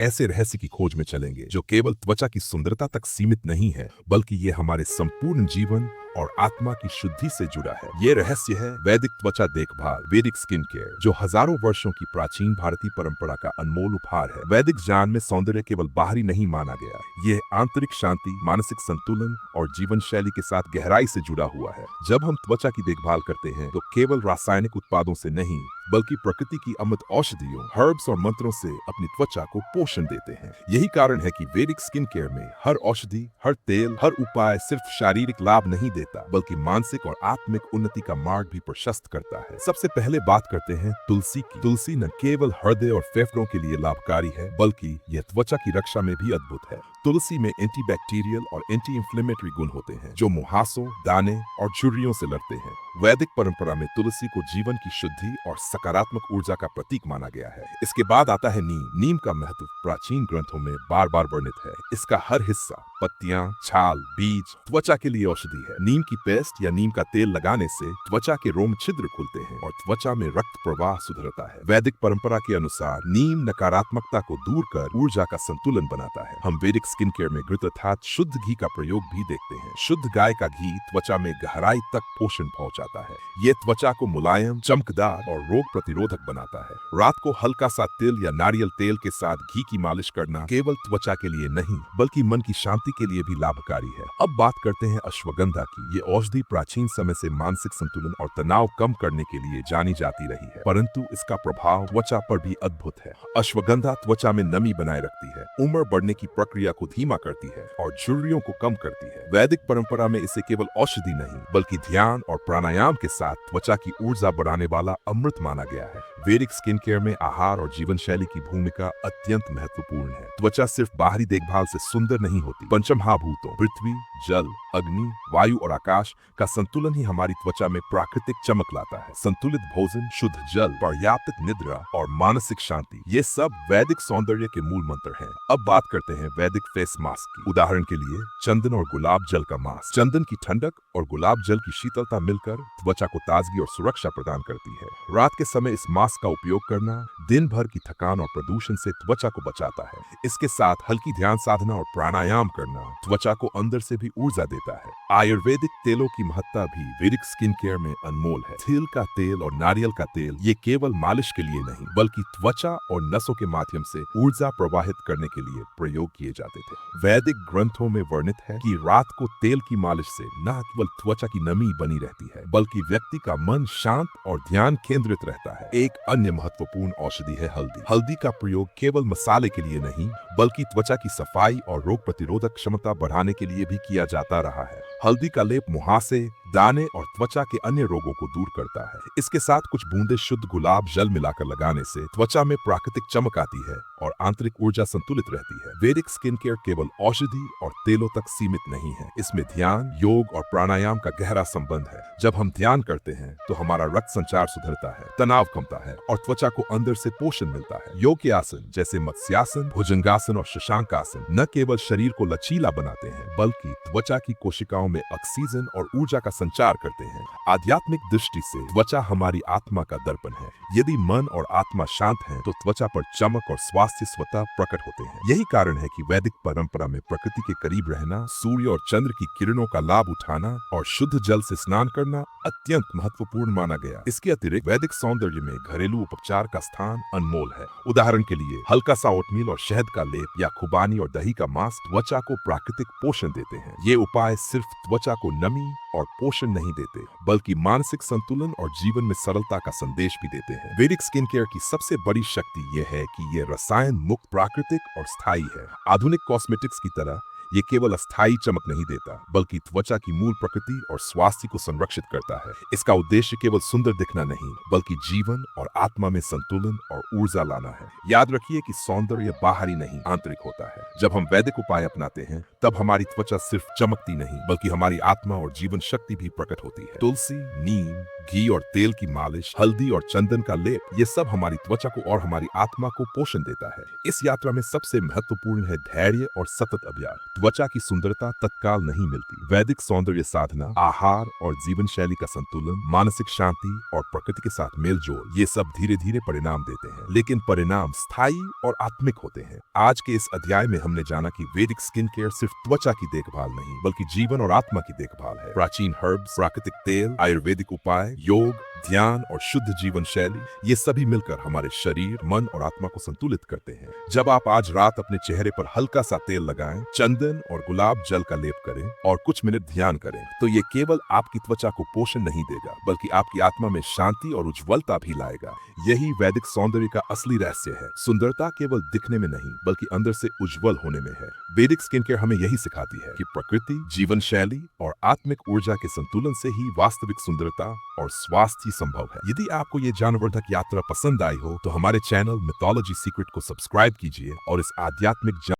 ऐसे रहस्य की खोज में चलेंगे जो केवल त्वचा की सुंदरता तक सीमित नहीं है, बल्कि ये हमारे संपूर्ण जीवन और आत्मा की शुद्धि से जुड़ा है। ये रहस्य है वैदिक त्वचा देखभाल, वैदिक स्किन केयर, जो हजारों वर्षों की प्राचीन भारतीय परंपरा का अनमोल उपहार है। वैदिक ज्ञान में सौंदर्य केवल बाहरी नहीं माना गया, यह आंतरिक शांति, मानसिक संतुलन और जीवन शैली के साथ गहराई से जुड़ा हुआ है। जब हम त्वचा की देखभाल करते हैं तो केवल रासायनिक उत्पादों से नहीं, बल्कि प्रकृति की अमृत औषधियों, हर्ब्स और मंत्रों से अपनी त्वचा को पोषण देते हैं। यही कारण है कि वैदिक स्किन केयर में हर औषधि, हर तेल, हर उपाय सिर्फ शारीरिक लाभ नहीं देता, बल्कि मानसिक और आत्मिक उन्नति का मार्ग भी प्रशस्त करता है। सबसे पहले बात करते हैं तुलसी की। तुलसी न केवल हृदय और फेफड़ों के लिए लाभकारी है, बल्कि यह त्वचा की रक्षा में भी अद्भुत है। तुलसी में एंटीबैक्टीरियल और एंटी इंफ्लेमेटरी गुण होते हैं, जो मुहासों, दाने और झुर्रियों से लड़ते हैं। वैदिक परंपरा में तुलसी को जीवन की शुद्धि और सकारात्मक ऊर्जा का प्रतीक माना गया है। इसके बाद आता है नीम। नीम का महत्व प्राचीन ग्रंथों में बार बार वर्णित है। इसका हर हिस्सा, पत्तियां, छाल, बीज त्वचा के लिए औषधि है। नीम की पेस्ट या नीम का तेल लगाने से त्वचा के रोम छिद्र खुलते हैं और त्वचा में रक्त प्रवाह सुधरता है। वैदिक परंपरा के अनुसार नीम नकारात्मकता को दूर कर ऊर्जा का संतुलन बनाता है। हम वैदिक स्किन केयर में घृत अर्थात शुद्ध घी का प्रयोग भी देखते हैं। शुद्ध गाय का घी त्वचा में गहराई तक पोषण पहुंचाता है। ये त्वचा को मुलायम, चमकदार और रोग प्रतिरोधक बनाता है। रात को हल्का सा तिल या नारियल तेल के साथ घी की मालिश करना केवल त्वचा के लिए नहीं, बल्कि मन की शांति के लिए भी लाभकारी है। अब बात करते हैं अश्वगंधा की। ये औषधि प्राचीन समय से मानसिक संतुलन और तनाव कम करने के लिए जानी जाती रही है, परंतु इसका प्रभाव त्वचा पर भी अद्भुत है। अश्वगंधा त्वचा में नमी बनाए रखती है, उम्र बढ़ने की प्रक्रिया को धीमा करती है और झुर्रियों को कम करती है। वैदिक परंपरा में इसे केवल औषधि नहीं, बल्कि ध्यान और प्राणायाम के साथ त्वचा की ऊर्जा बढ़ाने वाला अमृत माना गया है। वैदिक स्किन केयर में आहार और जीवन शैली की भूमिका अत्यंत महत्वपूर्ण है। त्वचा सिर्फ बाहरी देखभाल से सुंदर नहीं होती। पंचमहाभूतों पृथ्वी, जल, अग्नि, वायु और आकाश का संतुलन ही हमारी त्वचा में प्राकृतिक चमक लाता है। संतुलित भोजन, शुद्ध जल, पर्याप्त निद्रा और मानसिक शांति, ये सब वैदिक सौंदर्य के मूल मंत्र हैं। अब बात करते हैं वैदिक फेस मास्क की। उदाहरण के लिए चंदन और गुलाब जल का मास्क। चंदन की ठंडक और गुलाब जल की शीतलता मिलकर त्वचा को ताजगी और सुरक्षा प्रदान करती है। रात के समय इस मास्क का उपयोग करना दिन भर की थकान और प्रदूषण से त्वचा को बचाता है। इसके साथ हल्की ध्यान साधना और प्राणायाम करना त्वचा को अंदर से भी ऊर्जा देता है। आयुर्वेदिक तेलों की महत्ता भी वैदिक स्किन केयर में अनमोल है। तिल का तेल और नारियल का तेल ये केवल मालिश के लिए नहीं, बल्कि त्वचा और नसों के माध्यम से ऊर्जा प्रवाहित करने के लिए प्रयोग किए जाते थे। वैदिक ग्रंथों में वर्णित है कि रात को तेल की मालिश से न केवल त्वचा की नमी बनी रहती है, बल्कि व्यक्ति का मन शांत और ध्यान केंद्रित रहता है। एक अन्य महत्वपूर्ण औषधि है हल्दी। हल्दी का प्रयोग केवल मसाले के लिए नहीं, बल्कि त्वचा की सफाई और रोग प्रतिरोधक क्षमता बढ़ाने के लिए भी किया जाता रहा है। हल्दी का लेप मुहासे, दाने और त्वचा के अन्य रोगों को दूर करता है। इसके साथ कुछ बूंदे शुद्ध गुलाब जल मिलाकर लगाने से त्वचा में प्राकृतिक चमक आती है और आंतरिक ऊर्जा संतुलित रहती है। वैदिक स्किन केयर केवल औषधि और तेलों तक सीमित नहीं है। इसमें ध्यान, योग और प्राणायाम का गहरा संबंध है। जब हम ध्यान करते हैं तो हमारा रक्त संचार सुधरता है, तनाव कमता है और त्वचा को अंदर से पोषण मिलता है। योग के आसन जैसे मत्स्यासन, भुजंगासन और शशांकासन न केवल शरीर को लचीला बनाते हैं, बल्कि त्वचा की कोशिकाओं में ऑक्सीजन और ऊर्जा का संचार करते हैं। आध्यात्मिक दृष्टि से त्वचा हमारी आत्मा का दर्पण है। यदि मन और आत्मा शांत हैं, तो त्वचा पर चमक और स्वास्थ्य स्वतः प्रकट होते हैं। यही कारण है कि वैदिक परंपरा में प्रकृति के करीब रहना, सूर्य और चंद्र की किरणों का लाभ उठाना और शुद्ध जल से स्नान करना अत्यंत महत्वपूर्ण माना गया। इसके अतिरिक्त वैदिक सौंदर्य में घरेलू उपचार का स्थान अनमोल है। उदाहरण के लिए हल्का सा ओटमील और शहद का लेप या खुबानी और दही का मास्क त्वचा को प्राकृतिक पोषण देते हैं। ये उपाय सिर्फ त्वचा को नमी और पोषण नहीं देते, बल्कि मानसिक संतुलन और जीवन में सरलता का संदेश भी देते हैं। वैदिक स्किन केयर की सबसे बड़ी शक्ति यह है कि ये रसायन मुक्त, प्राकृतिक और स्थायी है। आधुनिक कॉस्मेटिक्स की तरह ये केवल अस्थायी चमक नहीं देता, बल्कि त्वचा की मूल प्रकृति और स्वास्थ्य को संरक्षित करता है। इसका उद्देश्य केवल सुंदर दिखना नहीं, बल्कि जीवन और आत्मा में संतुलन और ऊर्जा लाना है। याद रखिए कि सौंदर्य बाहरी नहीं, आंतरिक होता है। जब हम वैदिक उपाय अपनाते हैं, तब हमारी त्वचा सिर्फ चमकती नहीं, बल्कि हमारी आत्मा और जीवन शक्ति भी प्रकट होती है। तुलसी, नीम, घी और तेल की मालिश, हल्दी और चंदन का लेप, ये सब हमारी त्वचा को और हमारी आत्मा को पोषण देता है। इस यात्रा में सबसे महत्वपूर्ण है धैर्य और सतत अभ्यास। त्वचा की सुंदरता तत्काल नहीं मिलती। वैदिक सौंदर्य साधना, आहार और जीवन शैली का संतुलन, मानसिक शांति और प्रकृति के साथ मेल जोल, ये सब धीरे धीरे परिणाम देते हैं, लेकिन परिणाम स्थायी और आत्मिक होते हैं। आज के इस अध्याय में हमने जाना कि वैदिक स्किन केयर सिर्फ त्वचा की देखभाल नहीं, बल्कि जीवन और आत्मा की देखभाल है। प्राचीन हर्ब्स, प्राकृतिक तेल, आयुर्वेदिक उपाय, योग, ध्यान और शुद्ध जीवन शैली, ये सभी मिलकर हमारे शरीर, मन और आत्मा को संतुलित करते हैं। जब आप आज रात अपने चेहरे पर हल्का सा तेल लगाएं, चंदन और गुलाब जल का लेप करें और कुछ मिनट ध्यान करें, तो ये केवल आपकी त्वचा को पोषण नहीं देगा, बल्कि आपकी आत्मा में शांति और उज्ज्वलता भी लाएगा। यही वैदिक सौंदर्य का असली रहस्य है। सुंदरता केवल दिखने में नहीं, बल्कि अंदर से उज्जवल होने में है। वैदिक स्किन केयर हमें यही सिखाती है कि प्रकृति, जीवन शैली और आत्मिक ऊर्जा के संतुलन से ही वास्तविक सुंदरता और स्वास्थ्य संभव है। यदि आपको ये ज्ञानवर्धक यात्रा पसंद आई हो, तो हमारे चैनल मिथोलॉजी सीक्रेट को सब्सक्राइब कीजिए और इस आध्यात्मिक